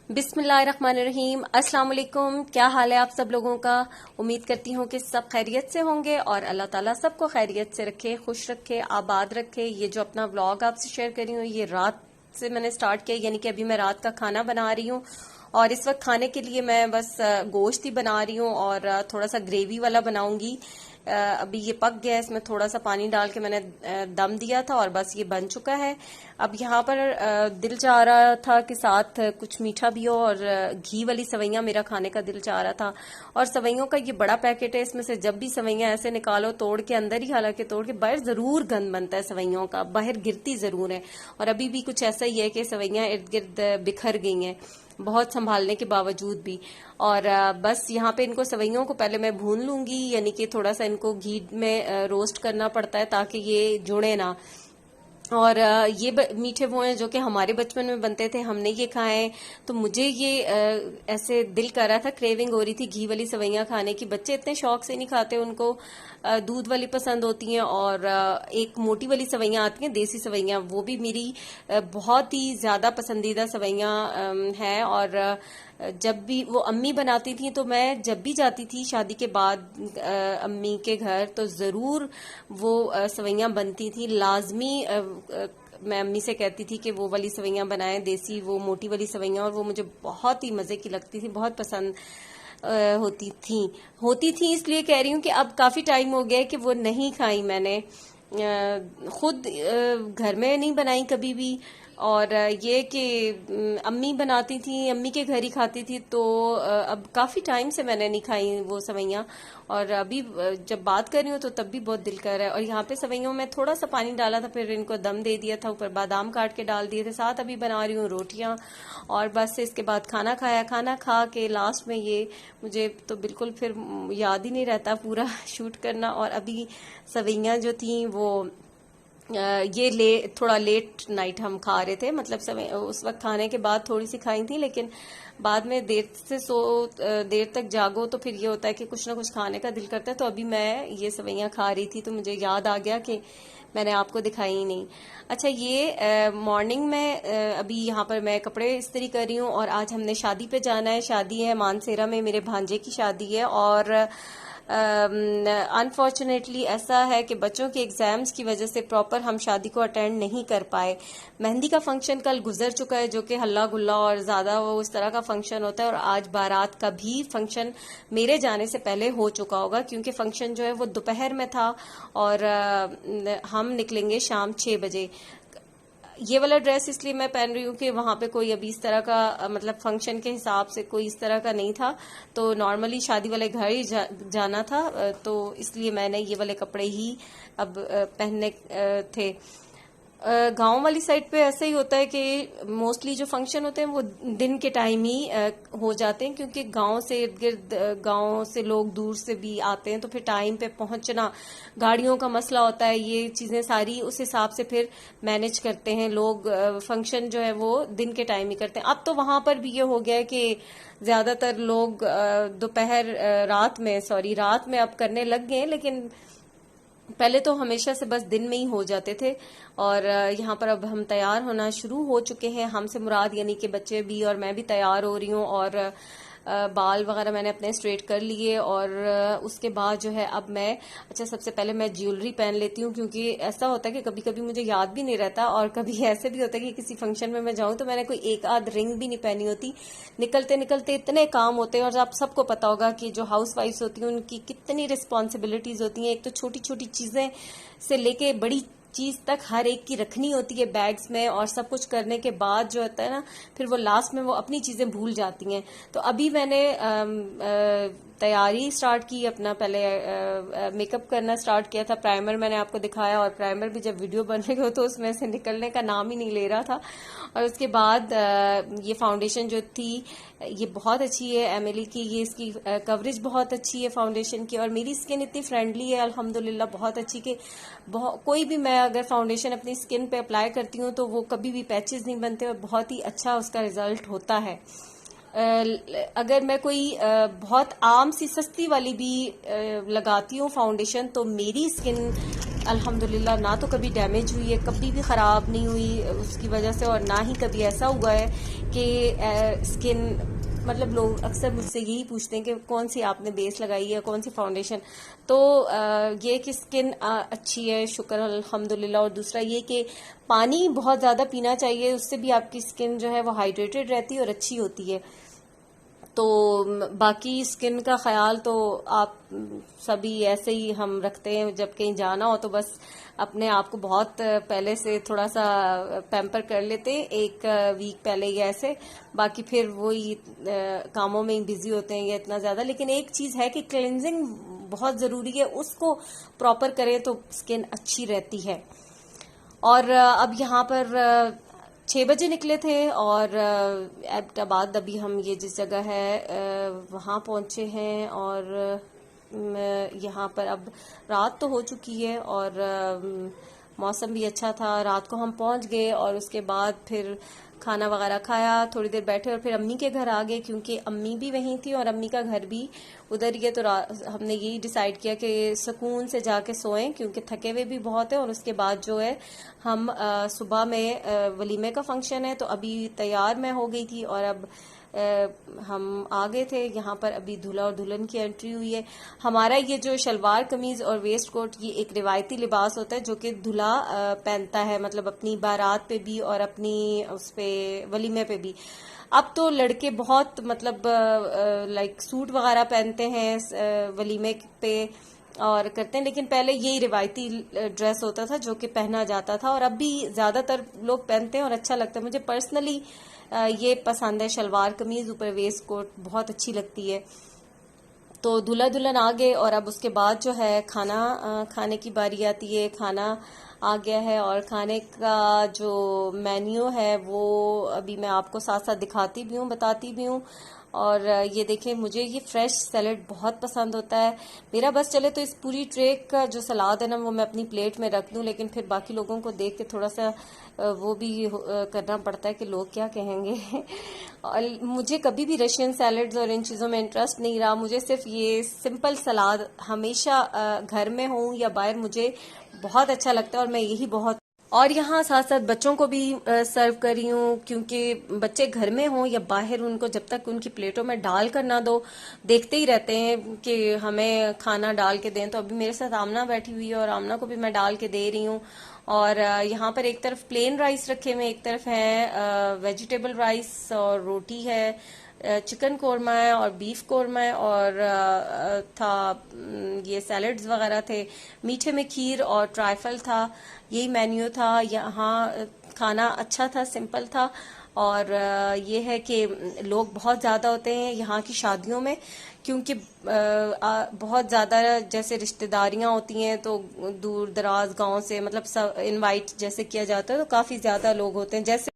बिस्मिल्लाहिर्रहमानिर्रहीम। अस्सलाम वालेकुम। क्या हाल है आप सब लोगों का। उम्मीद करती हूँ कि सब खैरियत से होंगे और अल्लाह ताला सबको खैरियत से रखे, खुश रखे, आबाद रखे। ये जो अपना व्लॉग आपसे शेयर कर रही हूँ ये रात से मैंने स्टार्ट किया, यानी कि अभी मैं रात का खाना बना रही हूँ और इस वक्त खाने के लिए मैं बस गोश्त ही बना रही हूँ और थोड़ा सा ग्रेवी वाला बनाऊंगी। अभी ये पक गया है, इसमें थोड़ा सा पानी डाल के मैंने दम दिया था और बस ये बन चुका है। अब यहाँ पर दिल चाह रहा था कि साथ कुछ मीठा भी हो और घी वाली सवैयां मेरा खाने का दिल चाह रहा था। और सवैयों का ये बड़ा पैकेट है, इसमें से जब भी सवैयां ऐसे निकालो तोड़ के, अंदर ही हालांकि तोड़ के, बाहर जरूर गंद बनता है सवैयों का, बाहर गिरती जरूर है। और अभी भी कुछ ऐसा ही है कि सवैयां इर्द गिर्द बिखर गई हैं बहुत संभालने के बावजूद भी। और बस यहाँ पे इनको सवैयों को पहले मैं भून लूंगी, यानी कि थोड़ा सा इनको घी में रोस्ट करना पड़ता है ताकि ये जुड़े ना। और ये मीठे वो हैं जो कि हमारे बचपन में बनते थे, हमने ये खाए। तो मुझे ये ऐसे दिल कर रहा था, क्रेविंग हो रही थी घी वाली सवैयां खाने की। बच्चे इतने शौक से नहीं खाते, उनको दूध वाली पसंद होती हैं। और एक मोटी वाली सवैयां आती हैं देसी सवैयां, वो भी मेरी बहुत ही ज्यादा पसंदीदा सवैयां हैं। और जब भी वो अम्मी बनाती थी तो मैं जब भी जाती थी शादी के बाद अम्मी के घर तो जरूर वो सवैयां बनती थी लाजमी। मैं अम्मी से कहती थी कि वो वाली सवैयां बनाएं, देसी वो मोटी वाली सवैयां, और वो मुझे बहुत ही मजे की लगती थी, बहुत पसंद होती थी। इसलिए कह रही हूँ कि अब काफी टाइम हो गया है कि वो नहीं खाई मैंने, खुद घर में नहीं बनाई कभी भी। और ये कि अम्मी बनाती थी, अम्मी के घर ही खाती थी, तो अब काफी टाइम से मैंने नहीं खाई वो सवैयां। और अभी जब बात कर रही हूँ तो तब भी बहुत दिल कर रहा है। और यहाँ पे सवैयों में थोड़ा सा पानी डाला था, फिर इनको दम दे दिया था, ऊपर बादाम काट के डाल दिए थे, साथ अभी बना रही हूँ रोटियां। और बस इसके बाद खाना खाया, खाना खा के लास्ट में ये मुझे तो बिल्कुल फिर याद ही नहीं रहता पूरा शूट करना। और अभी सवैयां जो थी वो ये थोड़ा लेट नाइट हम खा रहे थे, मतलब समय उस वक्त खाने के बाद थोड़ी सी खाई थी, लेकिन बाद में देर तक जागो तो फिर ये होता है कि कुछ ना कुछ खाने का दिल करता है। तो अभी मैं ये सवैयां खा रही थी तो मुझे याद आ गया कि मैंने आपको दिखाई ही नहीं। अच्छा, ये मॉर्निंग में अभी यहाँ पर मैं कपड़े इस्त्री कर रही हूँ और आज हमने शादी पे जाना है। शादी है मानसेरा में, मेरे भांजे की शादी है। और अनफॉर्चुनेटली ऐसा है कि बच्चों के एग्जाम्स की वजह से प्रॉपर हम शादी को अटेंड नहीं कर पाए। मेहंदी का फंक्शन कल गुजर चुका है, जो कि हल्ला गुल्ला और ज्यादा वो उस तरह का फंक्शन होता है। और आज बारात का भी फंक्शन मेरे जाने से पहले हो चुका होगा, क्योंकि फंक्शन जो है वो दोपहर में था और हम निकलेंगे शाम 6 बजे। ये वाला ड्रेस इसलिए मैं पहन रही हूँ कि वहां पे कोई अभी इस तरह का मतलब फंक्शन के हिसाब से कोई इस तरह का नहीं था, तो नॉर्मली शादी वाले घर ही जाना था, तो इसलिए मैंने ये वाले कपड़े ही अब पहनने थे। गांव वाली साइड पे ऐसा ही होता है कि मोस्टली जो फंक्शन होते हैं वो दिन के टाइम ही हो जाते हैं, क्योंकि गांव से इर्द गिर्द गांव से लोग दूर से भी आते हैं, तो फिर टाइम पे पहुंचना, गाड़ियों का मसला होता है, ये चीजें सारी उस हिसाब से फिर मैनेज करते हैं लोग। फंक्शन जो है वो दिन के टाइम ही करते हैं। अब तो वहां पर भी ये हो गया है कि ज्यादातर लोग रात में अब करने लग गए हैं, लेकिन पहले तो हमेशा से बस दिन में ही हो जाते थे। और यहाँ पर अब हम तैयार होना शुरू हो चुके हैं, हमसे मुराद यानी कि बच्चे भी और मैं भी तैयार हो रही हूँ। और बाल वगैरह मैंने अपने स्ट्रेट कर लिए। और उसके बाद जो है अब मैं, अच्छा सबसे पहले मैं ज्वेलरी पहन लेती हूँ, क्योंकि ऐसा होता है कि कभी कभी मुझे याद भी नहीं रहता और कभी ऐसे भी होता है कि किसी फंक्शन में मैं जाऊँ तो मैंने कोई एक आध रिंग भी नहीं पहनी होती। निकलते निकलते इतने काम होते हैं, और आप सबको पता होगा कि जो हाउस वाइफ्स होती हैं उनकी कितनी रिस्पॉन्सिबिलिटीज होती हैं। एक तो छोटी छोटी चीजें से लेके बड़ी चीज तक हर एक की रखनी होती है बैग्स में, और सब कुछ करने के बाद जो होता है ना, फिर वो लास्ट में वो अपनी चीजें भूल जाती हैं। तो अभी मैंने तैयारी स्टार्ट की, अपना पहले मेकअप करना स्टार्ट किया था। प्राइमर मैंने आपको दिखाया, और प्राइमर भी जब वीडियो बन रही हो तो उसमें से निकलने का नाम ही नहीं ले रहा था। और उसके बाद ये फाउंडेशन जो थी ये बहुत अच्छी है एमिली की, ये इसकी कवरेज बहुत अच्छी है फाउंडेशन की, और मेरी स्किन इतनी फ्रेंडली है अल्हम्दुलिल्लाह, बहुत अच्छी कि कोई भी मैं अगर फाउंडेशन अपनी स्किन पे अप्लाई करती हूँ तो वो कभी भी पैचेस नहीं बनते और बहुत ही अच्छा उसका रिजल्ट होता है। अगर मैं कोई बहुत आम सी सस्ती वाली भी लगाती हूँ फाउंडेशन, तो मेरी स्किन अल्हम्दुलिल्लाह ना तो कभी डैमेज हुई है, कभी भी ख़राब नहीं हुई उसकी वजह से, और ना ही कभी ऐसा हुआ है कि स्किन, मतलब लोग अक्सर मुझसे यही पूछते हैं कि कौन सी आपने बेस लगाई है, कौन सी फाउंडेशन। तो ये कि स्किन अच्छी है, शुक्र अल्हम्दुलिल्लाह। और दूसरा ये कि पानी बहुत ज़्यादा पीना चाहिए, उससे भी आपकी स्किन जो है वो हाइड्रेटेड रहती है और अच्छी होती है। तो बाकी स्किन का ख्याल तो आप सभी ऐसे ही हम रखते हैं, जब कहीं जाना हो तो बस अपने आप को बहुत पहले से थोड़ा सा पैम्पर कर लेते हैं, एक वीक पहले या ऐसे। बाकी फिर वही कामों में ही बिजी होते हैं या इतना ज्यादा। लेकिन एक चीज है कि क्लेंजिंग बहुत जरूरी है, उसको प्रॉपर करें तो स्किन अच्छी रहती है। और अब यहाँ पर 6 बजे निकले थे और एबटाबाद अभी हम ये जिस जगह है वहाँ पहुँचे हैं। और यहाँ पर अब रात तो हो चुकी है और मौसम भी अच्छा था। रात को हम पहुँच गए और उसके बाद फिर खाना वगैरह खाया, थोड़ी देर बैठे और फिर अम्मी के घर आ गए, क्योंकि अम्मी भी वहीं थी और अम्मी का घर भी उधर ही है। तो हमने यही डिसाइड किया कि सुकून से जाके सोएं, क्योंकि थके हुए भी बहुत है। और उसके बाद जो है हम सुबह में वलीमे का फंक्शन है, तो अभी तैयार मैं हो गई थी और अब हम आ गए थे यहाँ पर। अभी दूल्हा और दुल्हन की एंट्री हुई है। हमारा ये जो शलवार कमीज और वेस्ट कोट, ये एक रिवायती लिबास होता है जो कि दूल्हा पहनता है, मतलब अपनी बारात पे भी और अपनी उस पे वलीमे पे भी। अब तो लड़के बहुत मतलब लाइक सूट वगैरह पहनते हैं वलीमे पे और करते हैं, लेकिन पहले यही रिवायती ड्रेस होता था जो कि पहना जाता था। और अब भी ज्यादातर लोग पहनते हैं और अच्छा लगता है। मुझे पर्सनली ये पसंद है, शलवार कमीज ऊपर वेस्ट कोट बहुत अच्छी लगती है। तो दूल्हा दुल्हन आ गए और अब उसके बाद जो है खाना खाने की बारी आती है। खाना आ गया है और खाने का जो मेन्यू है वो अभी मैं आपको साथ साथ दिखाती भी हूँ, बताती भी हूँ। और ये देखें, मुझे ये फ्रेश सैलेड बहुत पसंद होता है। मेरा बस चले तो इस पूरी ट्रे का जो सलाद है ना वो मैं अपनी प्लेट में रख दूं, लेकिन फिर बाकी लोगों को देख के थोड़ा सा वो भी करना पड़ता है कि लोग क्या कहेंगे। और मुझे कभी भी रशियन सैलेड्स और इन चीज़ों में इंटरेस्ट नहीं रहा। मुझे सिर्फ ये सिंपल सलाद हमेशा घर में हो या बाहर मुझे बहुत अच्छा लगता है और मैं यही बहुत। और यहाँ साथ साथ बच्चों को भी सर्व कर रही हूँ, क्योंकि बच्चे घर में हों या बाहर, उनको जब तक उनकी प्लेटों में डाल कर ना दो देखते ही रहते हैं कि हमें खाना डाल के दें। तो अभी मेरे साथ आमना बैठी हुई है और आमना को भी मैं डाल के दे रही हूँ। और यहाँ पर एक तरफ प्लेन राइस रखे हुए, एक तरफ है वेजिटेबल राइस और रोटी है, चिकन कोरमा है और बीफ कोरमा है और था ये सैलड्स वगैरह थे, मीठे में खीर और ट्राइफल था। यही मेन्यू था यहाँ। खाना अच्छा था, सिंपल था। और ये है कि लोग बहुत ज़्यादा होते हैं यहाँ की शादियों में, क्योंकि बहुत ज़्यादा जैसे रिश्तेदारियाँ होती हैं तो दूर दराज गांव से मतलब सब इनवाइट जैसे किया जाता है, तो काफ़ी ज़्यादा लोग होते हैं। जैसे